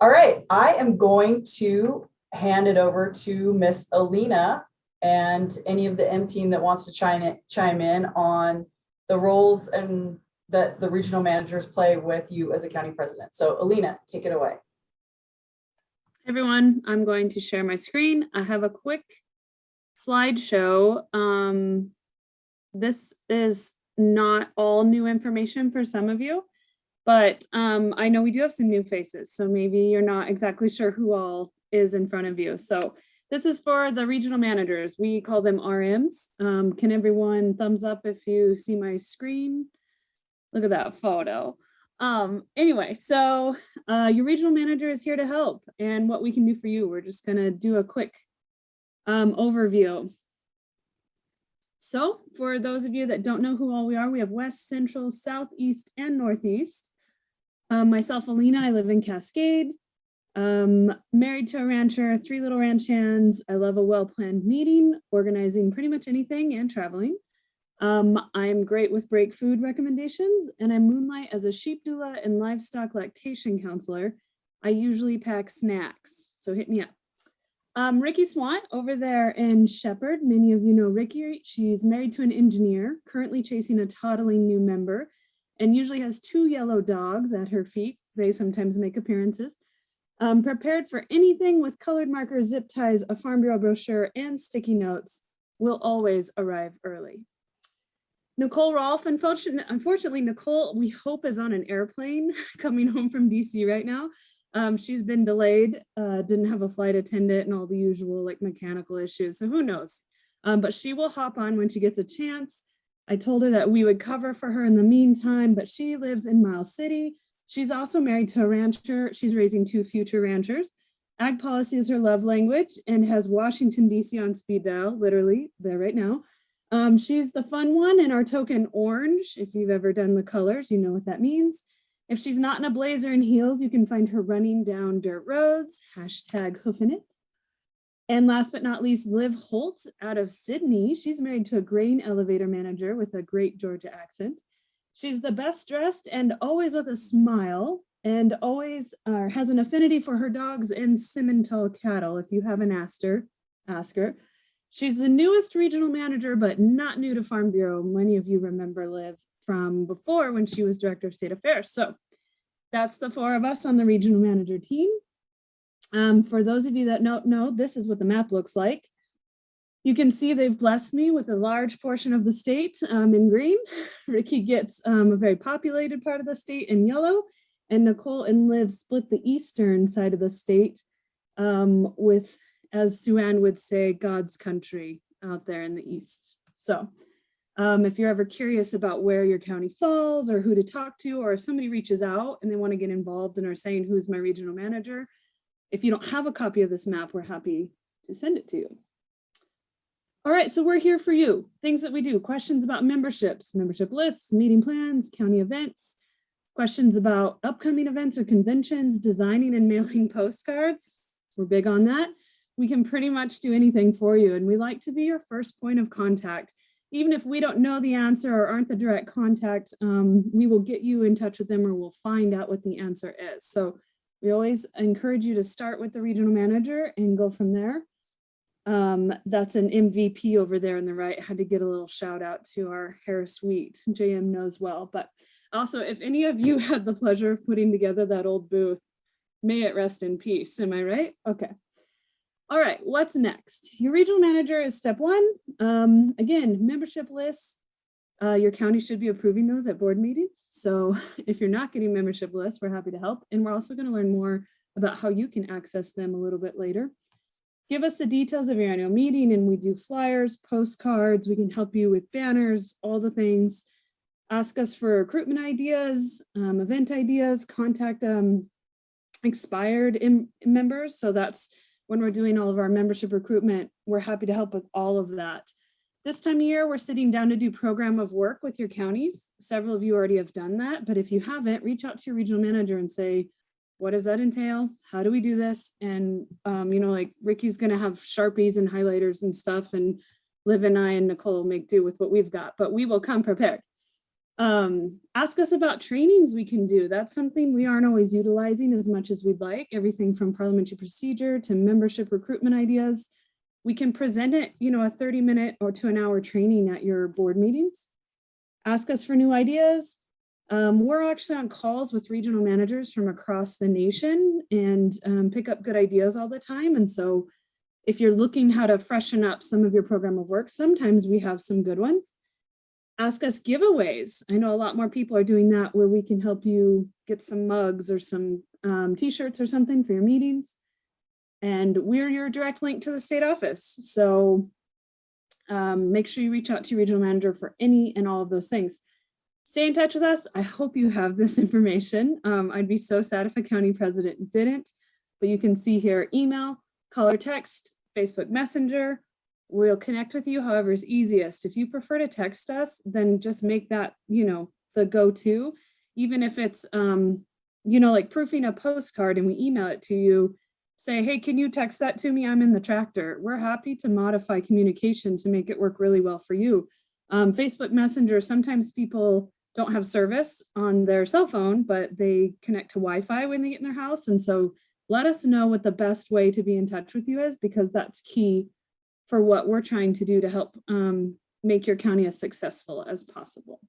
All right, I am going to hand it over to Miss Alena and any of the M team that wants to chime in on the roles and that the regional managers play with you as a county president. So Alena, take it away. Everyone, I'm going to share my screen. I have a quick slideshow. This is not all new information for some of you, but I know we do have some new faces, so maybe you're not exactly sure who all is in front of you. So this is for the regional managers. We call them RMs. Can everyone thumbs up if you see my screen? Look at that photo. Anyway, so your regional manager is here to help, and what we can do for you. We're just gonna do a quick overview. So for those of you that don't know who all we are, we have West, Central, Southeast, and Northeast. Myself, Alena, I live in Cascade. Married to a rancher, 3 little ranch hands. I love a well-planned meeting, organizing pretty much anything, and traveling. I'm great with break food recommendations, and I moonlight as a sheep doula and livestock lactation counselor. I usually pack snacks, so hit me up. Ricky Swan over there in Shepherd. Many of you know Ricky. She's married to an engineer, currently chasing a toddling new member, and usually has 2 yellow dogs at her feet. They sometimes make appearances. Prepared for anything with colored markers, zip ties, a Farm Bureau brochure, and sticky notes. Will always arrive early. Nicole Rolfe, unfortunately, Nicole, we hope, is on an airplane coming home from DC right now. She's been delayed, didn't have a flight attendant and all the usual like mechanical issues, so who knows? But she will hop on when she gets a chance. I told her that we would cover for her in the meantime, but she lives in Miles City. She's also married to a rancher. She's raising 2 future ranchers. Ag policy is her love language and has Washington, DC on speed dial, literally there right now. She's the fun one in our token orange. If you've ever done the colors, you know what that means. If she's not in a blazer and heels, you can find her running down dirt roads, #hoofing it. And last but not least, Liv Holt out of Sydney. She's married to a grain elevator manager with a great Georgia accent. She's the best dressed and always with a smile, and always has an affinity for her dogs and Simmental cattle. If you haven't asked her, ask her. She's the newest regional manager, but not new to Farm Bureau. Many of you remember Liv from before when she was Director of State Affairs. So that's the 4 of us on the regional manager team. For those of you that don't know, this is what the map looks like. You can see they've blessed me with a large portion of the state in green. Ricky gets a very populated part of the state in yellow, and Nicole and Liv split the eastern side of the state with, as Sue-Ann would say, God's country out there in the east. So if you're ever curious about where your county falls or who to talk to, or if somebody reaches out and they want to get involved and are saying, who's my regional manager? If you don't have a copy of this map, we're happy to send it to you. All right, so we're here for you. Things that we do, questions about memberships, membership lists, meeting plans, county events, questions about upcoming events or conventions, designing and mailing postcards. We're big on that. We can pretty much do anything for you, and we like to be your first point of contact. Even if we don't know the answer or aren't the direct contact, we will get you in touch with them, or we'll find out what the answer is. So we always encourage you to start with the regional manager and go from there. That's an MVP over there on the right. I had to get a little shout out to our Harris Wheat. JM knows well, but also if any of you had the pleasure of putting together that old booth, may it rest in peace. Am I right? Okay. All right, what's next? Your regional manager is step 1. Again, membership lists. Your county should be approving those at board meetings. So if you're not getting membership lists, we're happy to help. And we're also going to learn more about how you can access them a little bit later. Give us the details of your annual meeting, and we do flyers, postcards. We can help you with banners, all the things. Ask us for recruitment ideas, event ideas, contact expired members. So that's when we're doing all of our membership recruitment. We're happy to help with all of that. This time of year, we're sitting down to do program of work with your counties. Several of you already have done that, but if you haven't, reach out to your regional manager and say, what does that entail? How do we do this? And, you know, like Ricky's going to have Sharpies and highlighters and stuff, and Liv and I and Nicole make do with what we've got, but we will come prepared. Ask us about trainings we can do. That's something we aren't always utilizing as much as we'd like. Everything from parliamentary procedure to membership recruitment ideas. We can present it, you know, a 30-minute or to an hour training at your board meetings. Ask us for new ideas. We're actually on calls with regional managers from across the nation and pick up good ideas all the time. And so if you're looking how to freshen up some of your program of work, sometimes we have some good ones. Ask us giveaways. I know a lot more people are doing that where we can help you get some mugs or some t-shirts or something for your meetings. And we're your direct link to the state office. So make sure you reach out to your regional manager for any and all of those things. Stay in touch with us. I hope you have this information. I'd be so sad if a county president didn't, but you can see here, email, call or text, Facebook Messenger. We'll connect with you however is easiest. If you prefer to text us, then just make that, you know, the go-to, even if it's, you know, like proofing a postcard and we email it to you, say, hey, can you text that to me? I'm in the tractor. We're happy to modify communication to make it work really well for you. Facebook Messenger, sometimes people don't have service on their cell phone, but they connect to Wi-Fi when they get in their house. And so let us know what the best way to be in touch with you is, because that's key for what we're trying to do to help make your county as successful as possible.